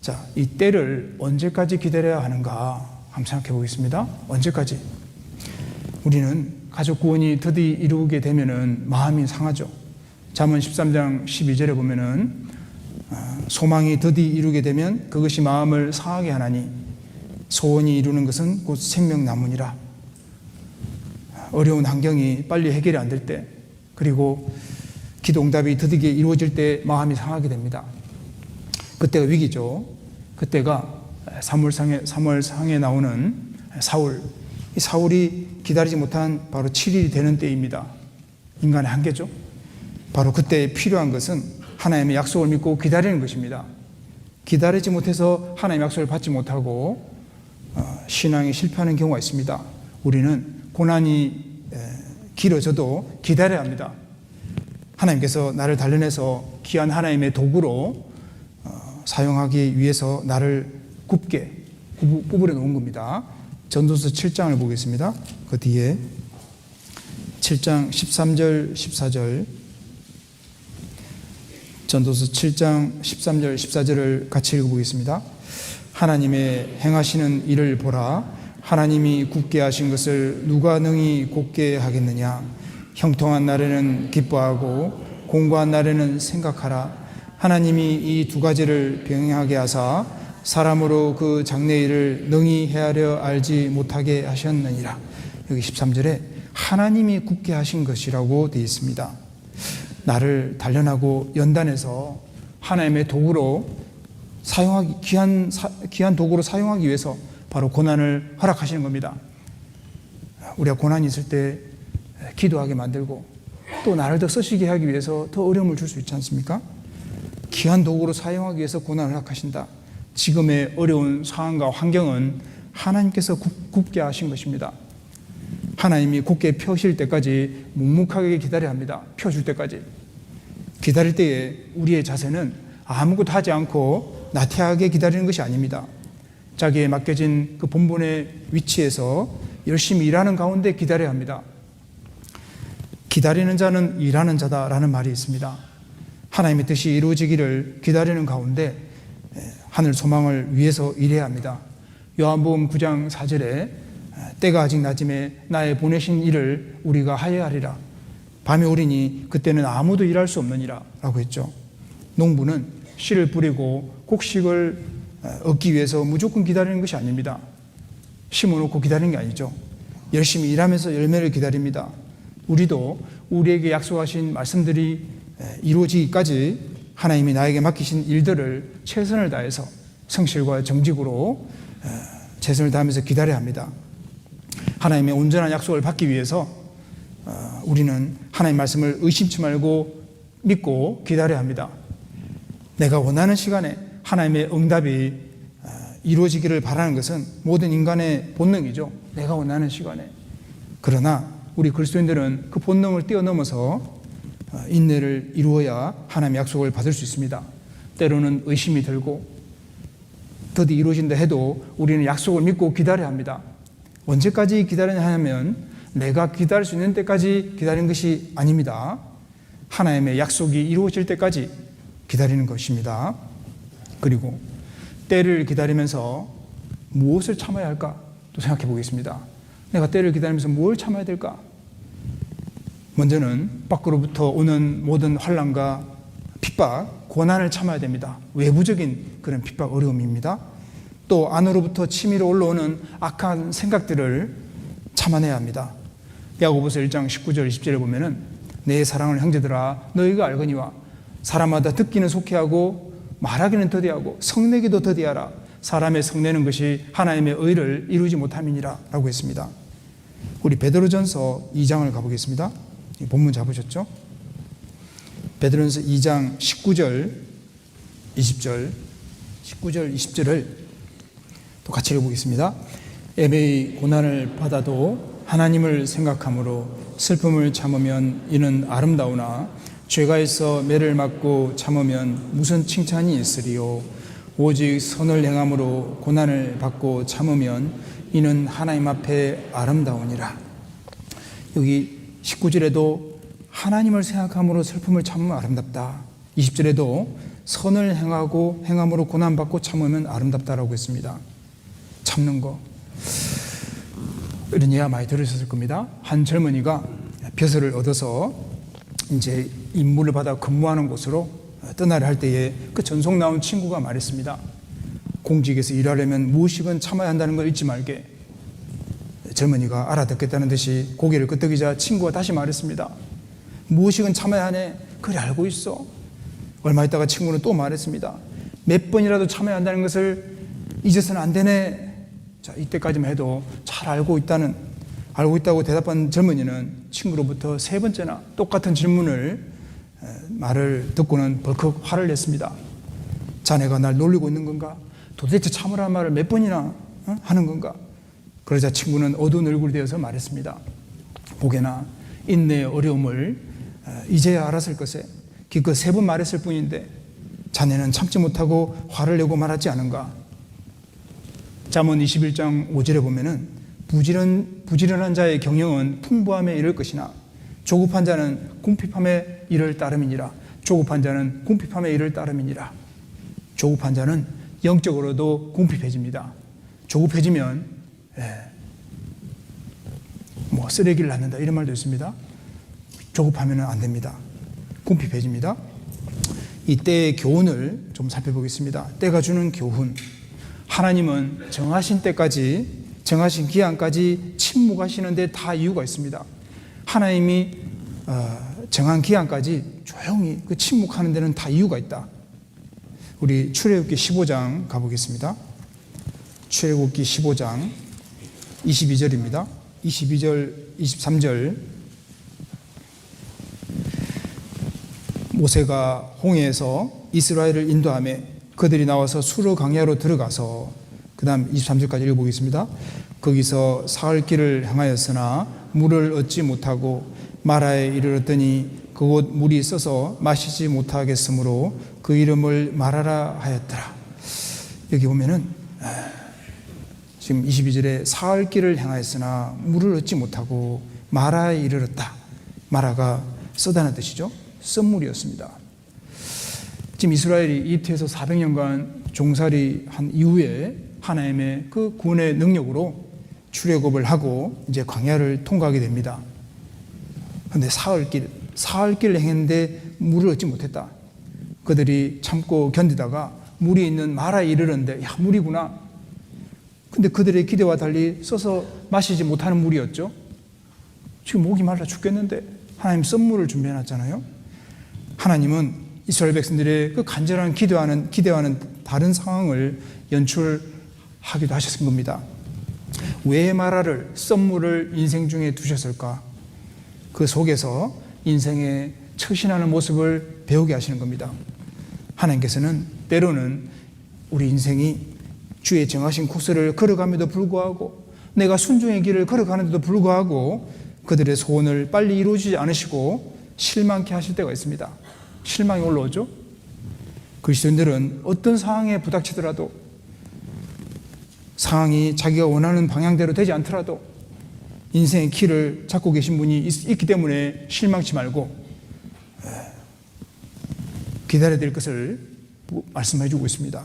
자, 이 때를 언제까지 기다려야 하는가 한번 생각해 보겠습니다. 언제까지? 우리는 가족 구원이 드디어 이루게 되면은 마음이 상하죠. 잠언 13장 12절에 보면은 소망이 드디어 이루게 되면 그것이 마음을 상하게 하나니 소원이 이루는 것은 곧 생명나무니라. 어려운 환경이 빨리 해결이 안 될 때, 그리고 기도 응답이 드디어 이루어질 때 마음이 상하게 됩니다. 그때가 위기죠. 그때가 사무엘상에 나오는 사울, 이 사울이 기다리지 못한 바로 7일이 되는 때입니다. 인간의 한계죠. 바로 그때 필요한 것은 하나님의 약속을 믿고 기다리는 것입니다. 기다리지 못해서 하나님의 약속을 받지 못하고 신앙이 실패하는 경우가 있습니다. 우리는 고난이 길어져도 기다려야 합니다. 하나님께서 나를 단련해서 귀한 하나님의 도구로 사용하기 위해서 나를 굽게 구부려 놓은 겁니다. 전도서 7장을 보겠습니다. 그 뒤에 7장 13절 14절, 전도서 7장 13절 14절을 같이 읽어보겠습니다. 하나님의 행하시는 일을 보라. 하나님이 굳게 하신 것을 누가 능히 곧게 하겠느냐. 형통한 날에는 기뻐하고 공고한 날에는 생각하라. 하나님이 이 두 가지를 병행하게 하사 사람으로 그 장래일을 능히 헤아려 알지 못하게 하셨느니라. 여기 13절에 하나님이 굳게 하신 것이라고 되어 있습니다. 나를 단련하고 연단해서 하나님의 도구로 사용하기, 귀한 도구로 사용하기 위해서 바로 고난을 허락하시는 겁니다. 우리가 고난이 있을 때 기도하게 만들고 또 나를 더 쓰시게 하기 위해서 더 어려움을 줄 수 있지 않습니까? 귀한 도구로 사용하기 위해서 고난을 허락하신다. 지금의 어려운 상황과 환경은 하나님께서 굽게 하신 것입니다. 하나님이 굳게 펴실 때까지 묵묵하게 기다려야 합니다. 펴줄 때까지. 기다릴 때에 우리의 자세는 아무것도 하지 않고 나태하게 기다리는 것이 아닙니다. 자기에 맡겨진 그 본분의 위치에서 열심히 일하는 가운데 기다려야 합니다. 기다리는 자는 일하는 자다라는 말이 있습니다. 하나님의 뜻이 이루어지기를 기다리는 가운데 하늘 소망을 위해서 일해야 합니다. 요한복음 9장 4절에 때가 아직 낮음에 나의 보내신 일을 우리가 하여야 하리라. 밤이 오리니 그때는 아무도 일할 수 없느니라 라고 했죠. 농부는 씨를 뿌리고 곡식을 얻기 위해서 무조건 기다리는 것이 아닙니다. 심어놓고 기다리는 게 아니죠. 열심히 일하면서 열매를 기다립니다. 우리도 우리에게 약속하신 말씀들이 이루어지기까지 하나님이 나에게 맡기신 일들을 최선을 다해서 성실과 정직으로 최선을 다하면서 기다려야 합니다. 하나님의 온전한 약속을 받기 위해서 우리는 하나님의 말씀을 의심치 말고 믿고 기다려야 합니다. 내가 원하는 시간에 하나님의 응답이 이루어지기를 바라는 것은 모든 인간의 본능이죠. 내가 원하는 시간에. 그러나 우리 그리스도인들은 그 본능을 뛰어넘어서 인내를 이루어야 하나님의 약속을 받을 수 있습니다. 때로는 의심이 들고 드디어 이루어진다 해도 우리는 약속을 믿고 기다려야 합니다. 언제까지 기다려야 하냐면 내가 기다릴 수 있는 때까지 기다리는 것이 아닙니다. 하나님의 약속이 이루어질 때까지 기다리는 것입니다. 그리고 때를 기다리면서 무엇을 참아야 할까 또 생각해 보겠습니다. 내가 때를 기다리면서 뭘 참아야 될까? 먼저는 밖으로부터 오는 모든 환난과 핍박, 고난을 참아야 됩니다. 외부적인 그런 핍박, 어려움입니다. 또 안으로부터 치밀어 올라오는 악한 생각들을 참아내야 합니다. 야고보서 1장 19절 20절에 보면은 내 사랑하는 형제들아 너희가 알거니와 사람마다 듣기는 속히하고 말하기는 더디하고 성내기도 더디하라. 사람의 성내는 것이 하나님의 의를 이루지 못함이니라 라고 했습니다. 우리 베드로전서 2장을 가보겠습니다. 본문 잡으셨죠? 베드로전서 2장 19절 20절을 또 같이 읽어보겠습니다. 애매히 고난을 받아도 하나님을 생각함으로 슬픔을 참으면 이는 아름다우나 죄가 있어 매를 맞고 참으면 무슨 칭찬이 있으리요. 오직 선을 행함으로 고난을 받고 참으면 이는 하나님 앞에 아름다우니라. 여기 19절에도 하나님을 생각함으로 슬픔을 참으면 아름답다. 20절에도 선을 행함으로 고난받고 참으면 아름답다라고 했습니다. 참는 거. 이런 이야 많이 들으셨을 겁니다. 한 젊은이가 벼슬을 얻어서 이제 임무를 받아 근무하는 곳으로 떠나려 할 때에 그 전속 나온 친구가 말했습니다. 공직에서 일하려면 무엇이건 참아야 한다는 걸 잊지 말게. 젊은이가 알아듣겠다는 듯이 고개를 끄덕이자 친구가 다시 말했습니다. 무엇이건 참아야 하네. 그래 알고 있어. 얼마 있다가 친구는 또 말했습니다. 몇 번이라도 참아야 한다는 것을 잊어서는 안 되네. 자, 이때까지만 해도 잘 알고 있다고 대답한 젊은이는 친구로부터 3번째나 똑같은 말을 듣고는 벌컥 화를 냈습니다. 자네가 날 놀리고 있는 건가? 도대체 참으라는 말을 몇 번이나 하는 건가? 그러자 친구는 어두운 얼굴이 되어서 말했습니다. 보게나 인내의 어려움을 이제야 알았을 것에 기껏 3번 말했을 뿐인데 자네는 참지 못하고 화를 내고 말하지 않은가? 잠언 21장 5절에 보면은 부지런한 자의 경영은 풍부함에 이를 것이나 조급한 자는 궁핍함에 이를 따름이니라. 조급한 자는 궁핍함에 이를 따름이니라. 조급한 자는 영적으로도 궁핍해집니다. 조급해지면 쓰레기를 낳는다 이런 말도 있습니다. 조급하면 안 됩니다. 궁핍해집니다. 이 때의 교훈을 좀 살펴보겠습니다. 때가 주는 교훈. 하나님은 정하신 때까지, 정하신 기한까지 침묵하시는데 다 이유가 있습니다. 하나님이 정한 기한까지 조용히 그 침묵하는 데는 다 이유가 있다. 우리 출애굽기 15장 가보겠습니다. 출애굽기 15장 22절입니다. 22절, 23절. 모세가 홍해에서 이스라엘을 인도하며 그들이 나와서 수르 광야로 들어가서 그 다음 23절까지 읽어보겠습니다. 거기서 사흘 길을 향하였으나 물을 얻지 못하고 마라에 이르렀더니 그곳 물이 있어서 마시지 못하겠으므로 그 이름을 마라라 하였더라. 여기 보면은 지금 22절에 사흘 길을 향하였으나 물을 얻지 못하고 마라에 이르렀다. 마라가 쓰다는 뜻이죠. 썸물이었습니다. 지금 이스라엘이 이집트에서 400년간 종살이 한 이후에 하나님의 그 구원의 능력으로 출애굽을 하고 이제 광야를 통과하게 됩니다. 그런데 사흘 길을 행했는데 물을 얻지 못했다. 그들이 참고 견디다가 물이 있는 마라에 이르렀는데 야 물이구나. 근데 그들의 기대와 달리 써서 마시지 못하는 물이었죠. 지금 목이 말라 죽겠는데 하나님 썸물을 준비해놨잖아요. 하나님은 이스라엘 백성들의 그 간절한 기대와는 다른 상황을 연출하기도 하셨을 겁니다. 왜 마라를, 썸물을 인생 중에 두셨을까? 그 속에서 인생에 처신하는 모습을 배우게 하시는 겁니다. 하나님께서는 때로는 우리 인생이 주의 정하신 코스를 걸어감에도 불구하고 내가 순종의 길을 걸어가는데도 불구하고 그들의 소원을 빨리 이루어지지 않으시고 실망케 하실 때가 있습니다. 실망이 올라오죠. 그리스도인들은 어떤 상황에 부닥치더라도 상황이 자기가 원하는 방향대로 되지 않더라도 인생의 길을 잡고 계신 분이 있기 때문에 실망치 말고 기다려야 될 것을 말씀해 주고 있습니다.